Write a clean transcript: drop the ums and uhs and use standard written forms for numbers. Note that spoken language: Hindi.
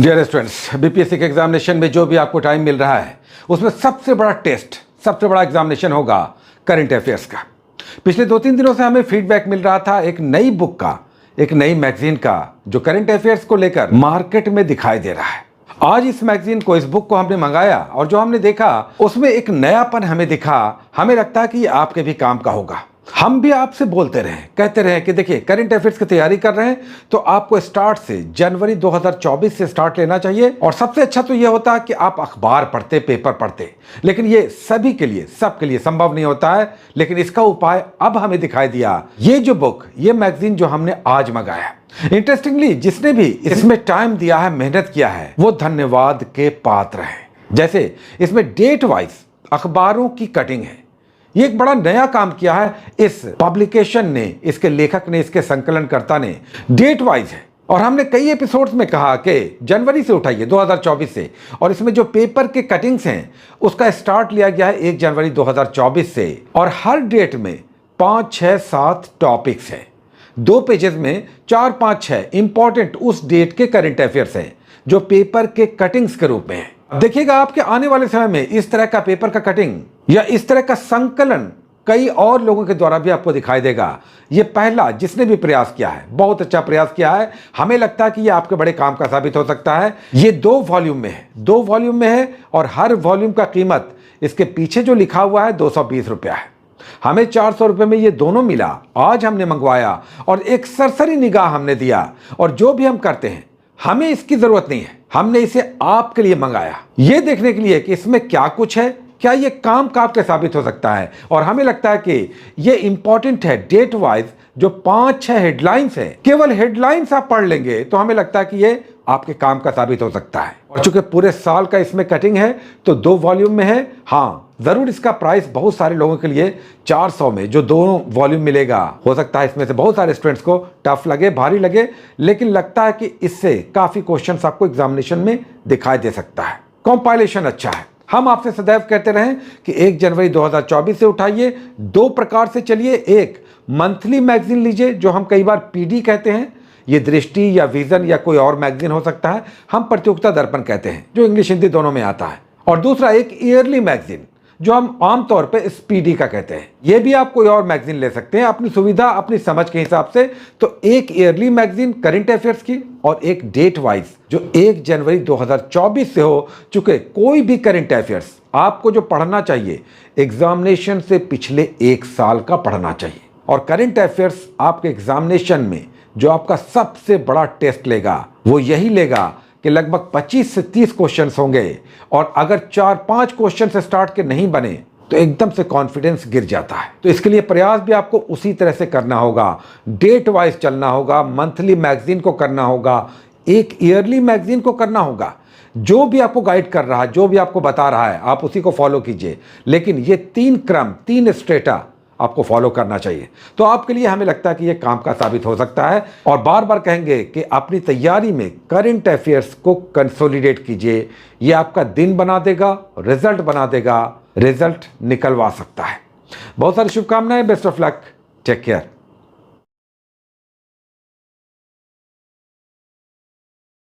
डियर स्टूडेंट्स, बीपीएससी के एग्जामिनेशन में जो भी आपको टाइम मिल रहा है उसमें सबसे बड़ा टेस्ट, सबसे बड़ा एग्जामिनेशन होगा करंट अफेयर्स का। पिछले 2-3 दिनों से हमें फीडबैक मिल रहा था एक नई बुक का, एक नई मैगजीन का, जो करंट अफेयर्स को लेकर मार्केट में दिखाई दे रहा है। आज इस मैगजीन को, इस बुक को हमने मंगाया और जो हमने देखा उसमें एक नयापन हमें दिखा। हमें लगता है कि ये आपके भी काम का होगा। हम भी आपसे बोलते रहे, कहते रहे कि देखिए करंट अफेयर्स की तैयारी कर रहे हैं तो आपको स्टार्ट से जनवरी 2024 से स्टार्ट लेना चाहिए। और सबसे अच्छा तो ये होता है कि आप अखबार पढ़ते, पेपर पढ़ते, लेकिन ये सभी के लिए, सबके लिए संभव नहीं होता है। लेकिन इसका उपाय अब हमें दिखाई दिया। ये जो बुक, ये मैगजीन जो हमने आज मंगाया, इंटरेस्टिंगली जिसने भी इसमें टाइम दिया है, मेहनत किया है, वो धन्यवाद के पात्र है। जैसे इसमें डेट वाइज अखबारों की कटिंग है। ये एक बड़ा नया काम किया है इस पब्लिकेशन ने, इसके लेखक ने, इसके संकलनकर्ता ने। डेट वाइज है और हमने कई एपिसोड्स में कहा कि जनवरी से उठाइए 2024 से, और इसमें जो पेपर के कटिंग्स हैं उसका स्टार्ट लिया गया है 1 जनवरी 2024 से। और हर डेट में 5, 6, 7 टॉपिक्स हैं। 2 पेजेस में 4, 5, 6 इंपॉर्टेंट उस डेट के करंट अफेयर्स हैं जो पेपर के कटिंग्स के रूप में है। देखिएगा आपके आने वाले समय में इस तरह का पेपर का कटिंग या इस तरह का संकलन कई और लोगों के द्वारा भी आपको दिखाई देगा। ये पहला जिसने भी प्रयास किया है, बहुत अच्छा प्रयास किया है। हमें लगता है कि ये आपके बड़े काम का साबित हो सकता है। ये 2 वॉल्यूम में है, 2 वॉल्यूम में है और हर वॉल्यूम का कीमत इसके पीछे जो लिखा हुआ है 220 रुपया है। हमें 400 रुपये में ये दोनों मिला। आज हमने मंगवाया और एक सरसरी निगाह हमने दिया। और जो भी हम करते हैं हमें इसकी जरूरत नहीं है, हमने इसे आपके लिए मंगाया, ये देखने के लिए कि इसमें क्या कुछ है, क्या ये काम का आपके साबित हो सकता है। और हमें लगता है कि ये इंपॉर्टेंट है डेट वाइज। जो 5-6 हेडलाइंस है, केवल हेडलाइंस आप पढ़ लेंगे तो हमें लगता है कि ये आपके काम का साबित हो सकता है। और चूंकि पूरे साल का इसमें कटिंग है तो 2 वॉल्यूम में है। हाँ, जरूर इसका प्राइस बहुत सारे लोगों के लिए 400 में जो 2 वॉल्यूम मिलेगा, हो सकता है इसमें से बहुत सारे स्टूडेंट्स को टफ लगे, भारी लगे, लेकिन लगता है कि इससे काफी क्वेश्चंस आपको एग्जामिनेशन में दिखाई दे सकता है। कंपाइलेशन अच्छा है। हम आपसे सदैव कहते रहे कि 1 जनवरी 2024 से उठाइए, 2 प्रकार से चलिए। एक मंथली मैगजीन लीजिए जो हम कई बार पीडी कहते हैं, ये दृष्टि या विजन या कोई और मैगजीन हो सकता है, हम प्रतियोगिता दर्पण कहते हैं, जो इंग्लिश हिंदी दोनों में आता है। और दूसरा एक ईयरली मैगजीन जो हम आमतौर पे स्पीडी का कहते हैं। ये भी आप कोई और मैगजीन ले सकते हैं अपनी सुविधा, अपनी समझ के हिसाब से। तो एक ईयरली मैगजीन करंट अफेयर्स की और एक डेट वाइज जो 1 जनवरी 2024 से हो। चूंकि कोई भी करंट अफेयर्स आपको जो पढ़ना चाहिए, एग्जामिनेशन से पिछले 1 साल का पढ़ना चाहिए। और करंट अफेयर्स आपके एग्जामिनेशन में जो आपका सबसे बड़ा टेस्ट लेगा वो यही लेगा कि लगभग 25 से 30 क्वेश्चंस होंगे। और अगर 4-5 क्वेश्चन से स्टार्ट के नहीं बने तो एकदम से कॉन्फिडेंस गिर जाता है। तो इसके लिए प्रयास भी आपको उसी तरह से करना होगा। डेट वाइज चलना होगा, मंथली मैगजीन को करना होगा, एक ईयरली मैगजीन को करना होगा। जो भी आपको गाइड कर रहा है, जो भी आपको बता रहा है, आप उसी को फॉलो कीजिए। लेकिन ये 3 क्रम, 3 स्ट्रेटा आपको फॉलो करना चाहिए। तो आपके लिए हमें लगता है कि यह काम का साबित हो सकता है। और बार बार कहेंगे कि अपनी तैयारी में करंट अफेयर्स को कंसोलिडेट कीजिए। यह आपका दिन बना देगा, रिजल्ट बना देगा, रिजल्ट निकलवा सकता है। बहुत सारी शुभकामनाएं, best of luck, take care.